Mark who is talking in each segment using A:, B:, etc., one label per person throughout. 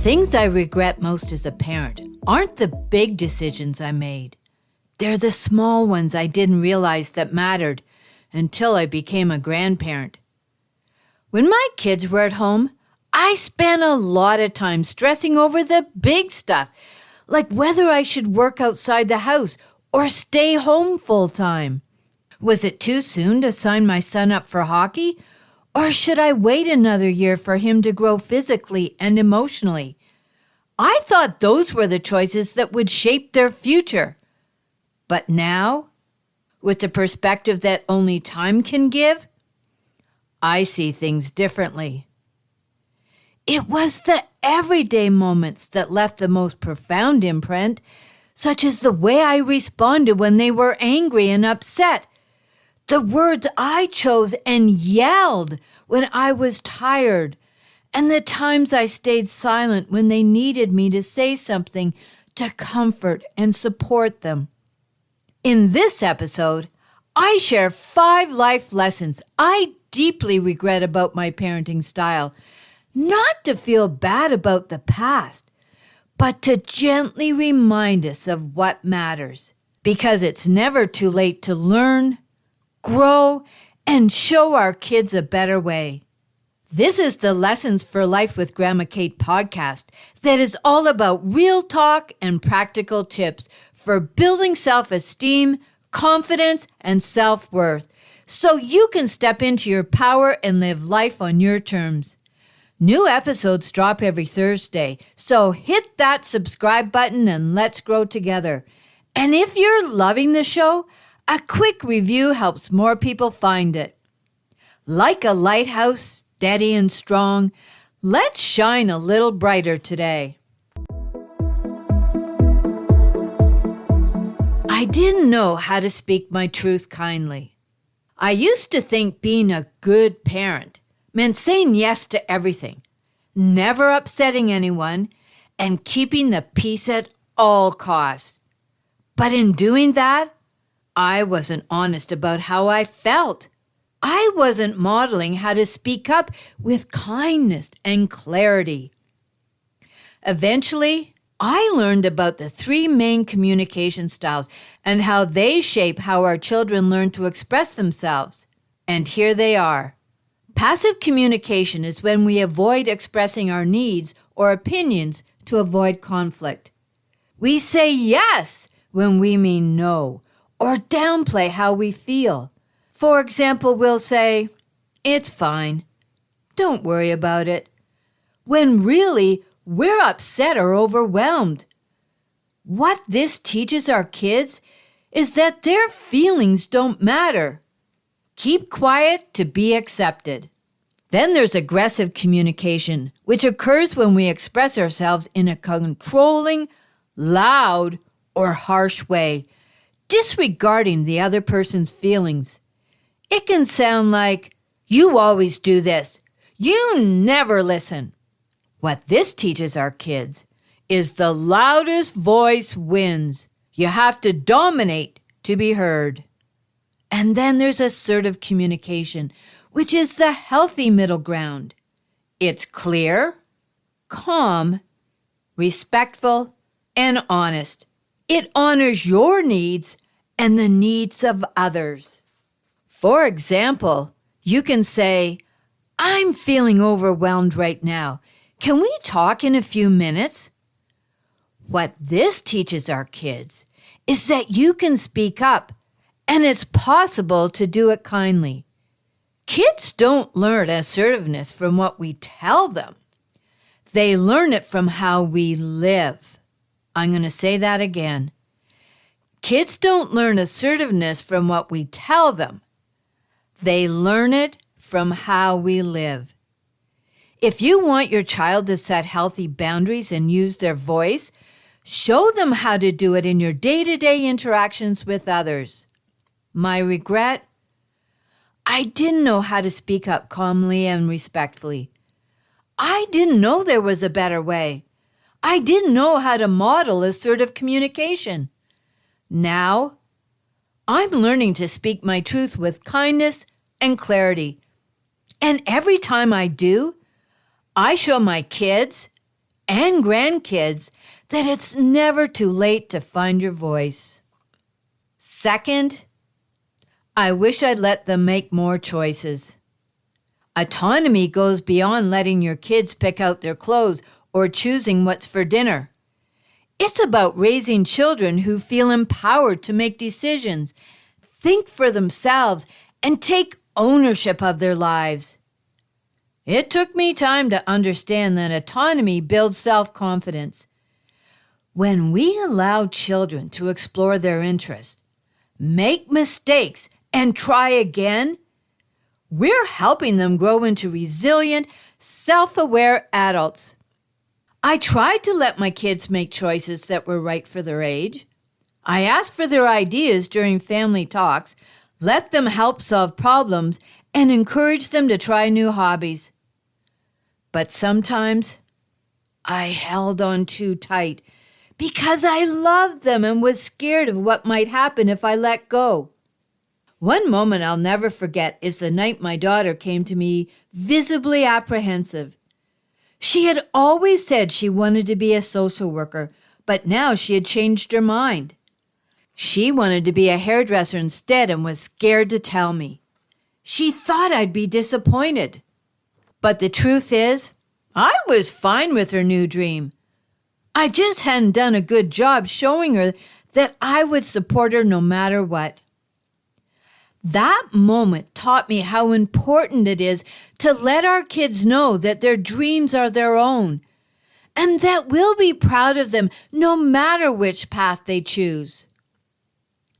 A: things I regret most as a parent aren't the big decisions I made. They're the small ones I didn't realize that mattered until I became a grandparent. When my kids were at home, I spent a lot of time stressing over the big stuff, like whether I should work outside the house or stay home full time. Was it too soon to sign my son up for hockey? Or should I wait another year for him to grow physically and emotionally? I thought those were the choices that would shape their future. But now, with the perspective that only time can give, I see things differently. It was the everyday moments that left the most profound imprint, such as the way I responded when they were angry and upset, the words I chose and yelled when I was tired, and the times I stayed silent when they needed me to say something to comfort and support them. In this episode, I share 5 life lessons I deeply regret about my parenting style, not to feel bad about the past, but to gently remind us of what matters, because it's never too late to learn, grow, and show our kids a better way. This is the Lessons for Life with Grandma Kate podcast that is all about real talk and practical tips for building self-esteem, confidence, and self-worth, so you can step into your power and live life on your terms. New episodes drop every Thursday, so hit that subscribe button and let's grow together. And if you're loving the show, a quick review helps more people find it. Like a lighthouse, steady and strong, let's shine a little brighter today. I didn't know how to speak my truth kindly. I used to think being a good parent meant saying yes to everything, never upsetting anyone, and keeping the peace at all costs. But in doing that, I wasn't honest about how I felt. I wasn't modeling how to speak up with kindness and clarity. Eventually, I learned about the 3 main communication styles and how they shape how our children learn to express themselves. And here they are. Passive communication is when we avoid expressing our needs or opinions to avoid conflict. We say yes when we mean no, or downplay how we feel. For example, we'll say, "It's fine. Don't worry about it," when really we're upset or overwhelmed. What this teaches our kids is that their feelings don't matter. Keep quiet to be accepted. Then there's aggressive communication, which occurs when we express ourselves in a controlling, loud, or harsh way, disregarding the other person's feelings. It can sound like, "You always do this. You never listen." What this teaches our kids is the loudest voice wins. You have to dominate to be heard. And then there's assertive communication, which is the healthy middle ground. It's clear, calm, respectful, and honest. It honors your needs and the needs of others. For example, you can say, "I'm feeling overwhelmed right now. Can we talk in a few minutes?" What this teaches our kids is that you can speak up, and it's possible to do it kindly. Kids don't learn assertiveness from what we tell them. They learn it from how we live. I'm going to say that again. Kids don't learn assertiveness from what we tell them. They learn it from how we live. If you want your child to set healthy boundaries and use their voice, show them how to do it in your day-to-day interactions with others. My regret? I didn't know how to speak up calmly and respectfully. I didn't know there was a better way. I didn't know how to model assertive communication. Now, I'm learning to speak my truth with kindness and clarity. And every time I do, I show my kids and grandkids that it's never too late to find your voice. Second, I wish I'd let them make more choices. Autonomy goes beyond letting your kids pick out their clothes or choosing what's for dinner. It's about raising children who feel empowered to make decisions, think for themselves, and take ownership of their lives. It took me time to understand that autonomy builds self-confidence. When we allow children to explore their interests, make mistakes, and try again, we're helping them grow into resilient, self-aware adults. I tried to let my kids make choices that were right for their age. I asked for their ideas during family talks, let them help solve problems, and encourage them to try new hobbies. But sometimes I held on too tight because I loved them and was scared of what might happen if I let go. One moment I'll never forget is the night my daughter came to me visibly apprehensive. She had always said she wanted to be a social worker, but now she had changed her mind. She wanted to be a hairdresser instead and was scared to tell me. She thought I'd be disappointed. But the truth is, I was fine with her new dream. I just hadn't done a good job showing her that I would support her no matter what. That moment taught me how important it is to let our kids know that their dreams are their own and that we'll be proud of them no matter which path they choose.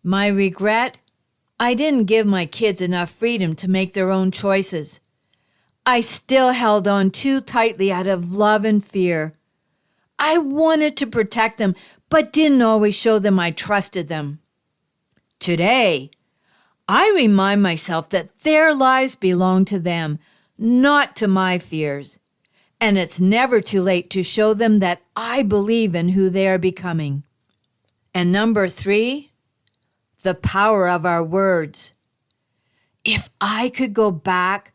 A: My regret? I didn't give my kids enough freedom to make their own choices. I still held on too tightly out of love and fear. I wanted to protect them, but didn't always show them I trusted them. Today, I remind myself that their lives belong to them, not to my fears. And it's never too late to show them that I believe in who they are becoming. And number 3, the power of our words. If I could go back,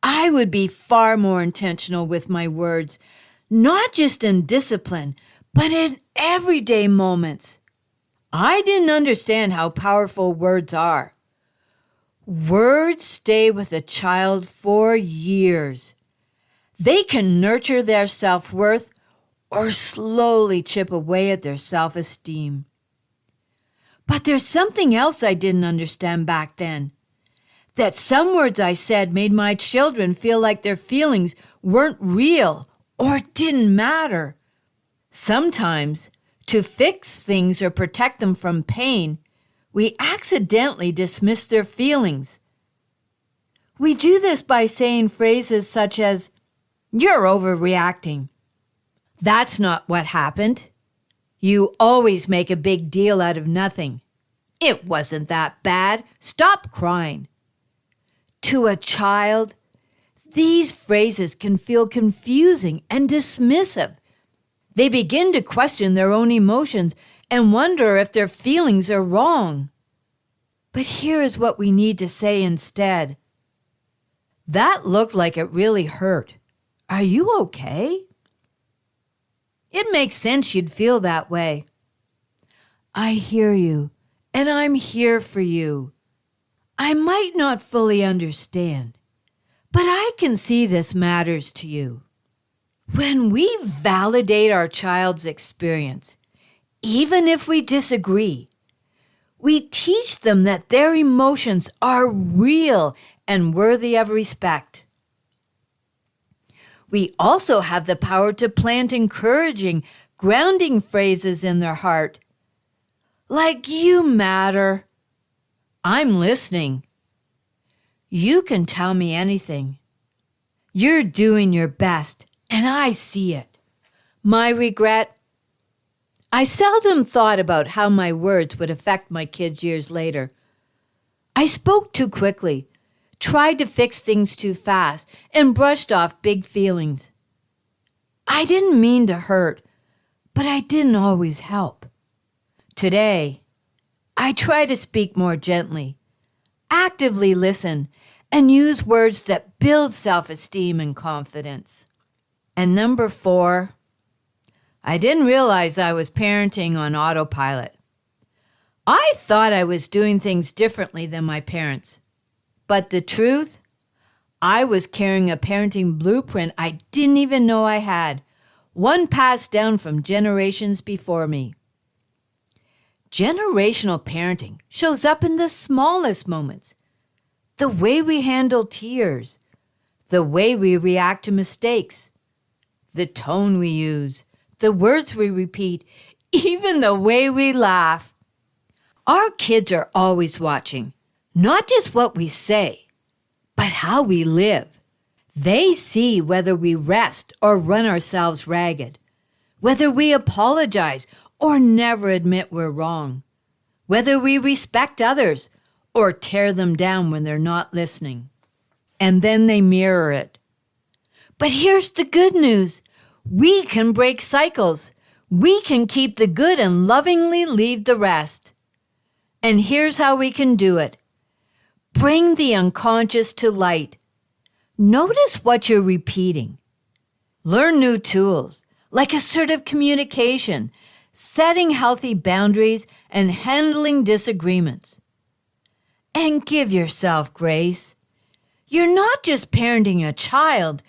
A: I would be far more intentional with my words, not just in discipline, but in everyday moments. I didn't understand how powerful words are. Words stay with a child for years. They can nurture their self-worth or slowly chip away at their self-esteem. But there's something else I didn't understand back then. That some words I said made my children feel like their feelings weren't real or didn't matter. Sometimes, to fix things or protect them from pain, we accidentally dismiss their feelings. We do this by saying phrases such as, "You're overreacting." "That's not what happened." "You always make a big deal out of nothing." "It wasn't that bad. Stop crying." To a child, these phrases can feel confusing and dismissive. They begin to question their own emotions and wonder if their feelings are wrong. But here is what we need to say instead. "That looked like it really hurt. Are you okay?" It makes sense you'd feel that way. "I hear you, and I'm here for you. I might not fully understand, but I can see this matters to you." When we validate our child's experience, even if we disagree, we teach them that their emotions are real and worthy of respect. We also have the power to plant encouraging, grounding phrases in their heart, like "You matter," "I'm listening," "You can tell me anything," "You're doing your best, and I see it." My regret? I seldom thought about how my words would affect my kids years later. I spoke too quickly, tried to fix things too fast, and brushed off big feelings. I didn't mean to hurt, but I didn't always help. Today, I try to speak more gently, actively listen, and use words that build self-esteem and confidence. And number 4, I didn't realize I was parenting on autopilot. I thought I was doing things differently than my parents. But the truth, I was carrying a parenting blueprint I didn't even know I had, one passed down from generations before me. Generational parenting shows up in the smallest moments. The way we handle tears, the way we react to mistakes, the tone we use, the words we repeat, even the way we laugh. Our kids are always watching, not just what we say, but how we live. They see whether we rest or run ourselves ragged, whether we apologize or never admit we're wrong, whether we respect others or tear them down when they're not listening. And then they mirror it. But here's the good news. We can break cycles. We can keep the good and lovingly leave the rest. And here's how we can do it. Bring the unconscious to light. Notice what you're repeating. Learn new tools, like assertive communication, setting healthy boundaries, and handling disagreements. And give yourself grace. You're not just parenting a child,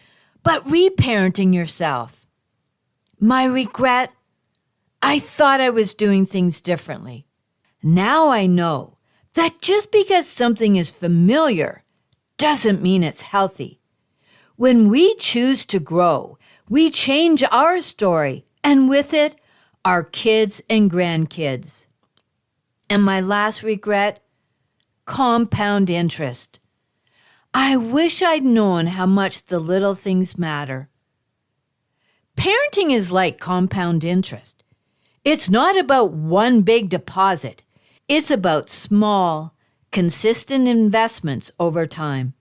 A: but reparenting yourself. My regret? I thought I was doing things differently. Now I know that just because something is familiar doesn't mean it's healthy. When we choose to grow, we change our story, and with it, our kids and grandkids. And my last regret? Compound interest. I wish I'd known how much the little things matter. Parenting is like compound interest. It's not about one big deposit. It's about small, consistent investments over time.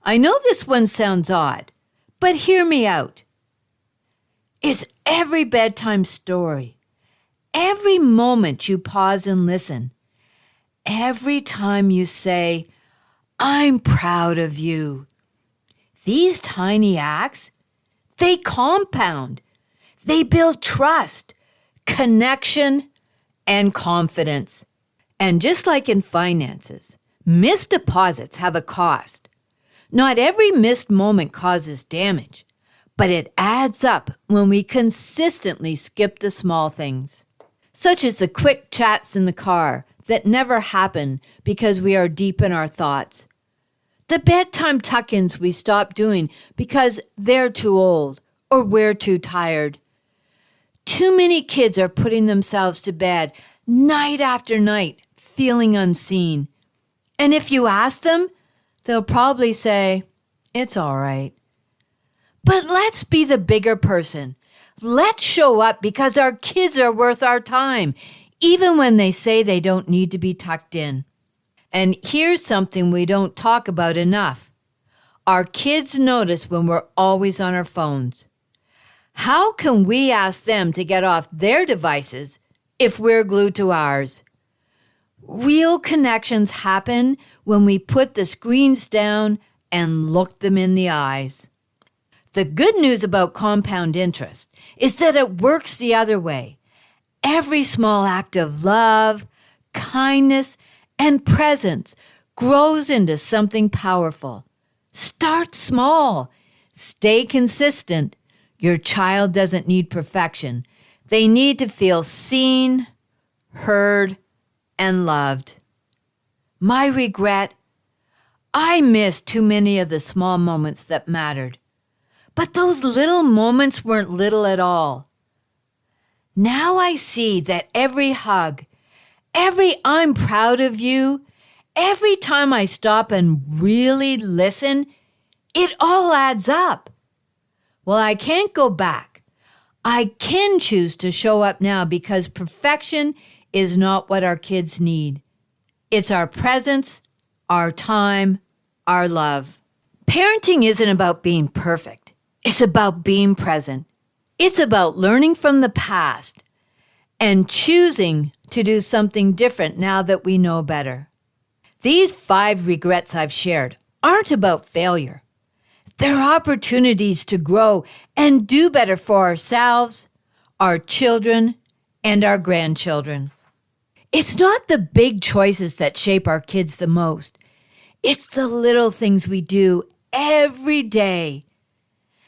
A: I know this one sounds odd, but hear me out. It's every bedtime story, every moment you pause and listen, every time you say, "I'm proud of you." These tiny acts, they compound. They build trust, connection, and confidence. And just like in finances, missed deposits have a cost. Not every missed moment causes damage, but it adds up when we consistently skip the small things, such as the quick chats in the car that never happen because we are deep in our thoughts, the bedtime tuck-ins we stop doing because they're too old or we're too tired. Too many kids are putting themselves to bed night after night, feeling unseen. And if you ask them, they'll probably say, "It's all right." But let's be the bigger person. Let's show up because our kids are worth our time, even when they say they don't need to be tucked in. And here's something we don't talk about enough. Our kids notice when we're always on our phones. How can we ask them to get off their devices if we're glued to ours? Real connections happen when we put the screens down and look them in the eyes. The good news about compound interest is that it works the other way. Every small act of love, kindness, and presence grows into something powerful. Start small. Stay consistent. Your child doesn't need perfection. They need to feel seen, heard, and loved. My regret? I missed too many of the small moments that mattered. But those little moments weren't little at all. Now I see that every hug, every "I'm proud of you," every time I stop and really listen, it all adds up. Well, I can't go back. I can choose to show up now because perfection is not what our kids need. It's our presence, our time, our love. Parenting isn't about being perfect. It's about being present. It's about learning from the past and choosing to do something different now that we know better. These 5 regrets I've shared aren't about failure. They're opportunities to grow and do better for ourselves, our children, and our grandchildren. It's not the big choices that shape our kids the most. It's the little things we do every day.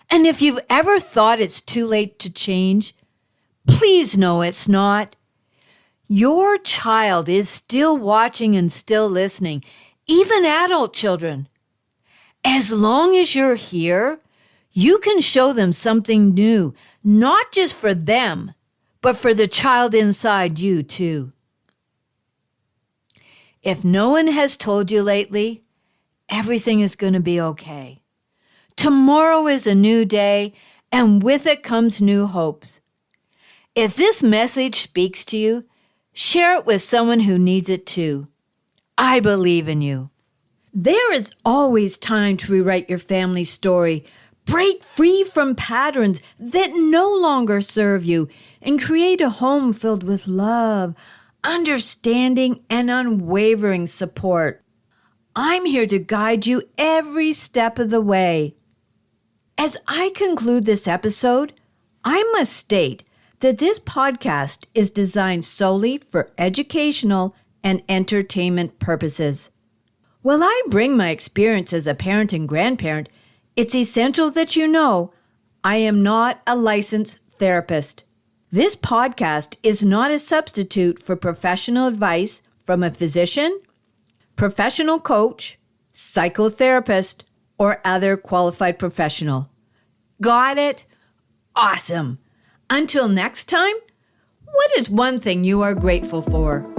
A: And if you've ever thought it's too late to change, please know it's not. Your child is still watching and still listening, even adult children. As long as you're here, you can show them something new, not just for them, but for the child inside you too. If no one has told you lately, everything is going to be okay. Tomorrow is a new day, and with it comes new hopes. If this message speaks to you, share it with someone who needs it too. I believe in you. There is always time to rewrite your family story, break free from patterns that no longer serve you, and create a home filled with love, understanding, and unwavering support. I'm here to guide you every step of the way. As I conclude this episode, I must state that this podcast is designed solely for educational and entertainment purposes. While I bring my experience as a parent and grandparent, it's essential that you know I am not a licensed therapist. This podcast is not a substitute for professional advice from a physician, professional coach, psychotherapist, or other qualified professional. Got it? Awesome. Until next time, what is one thing you are grateful for?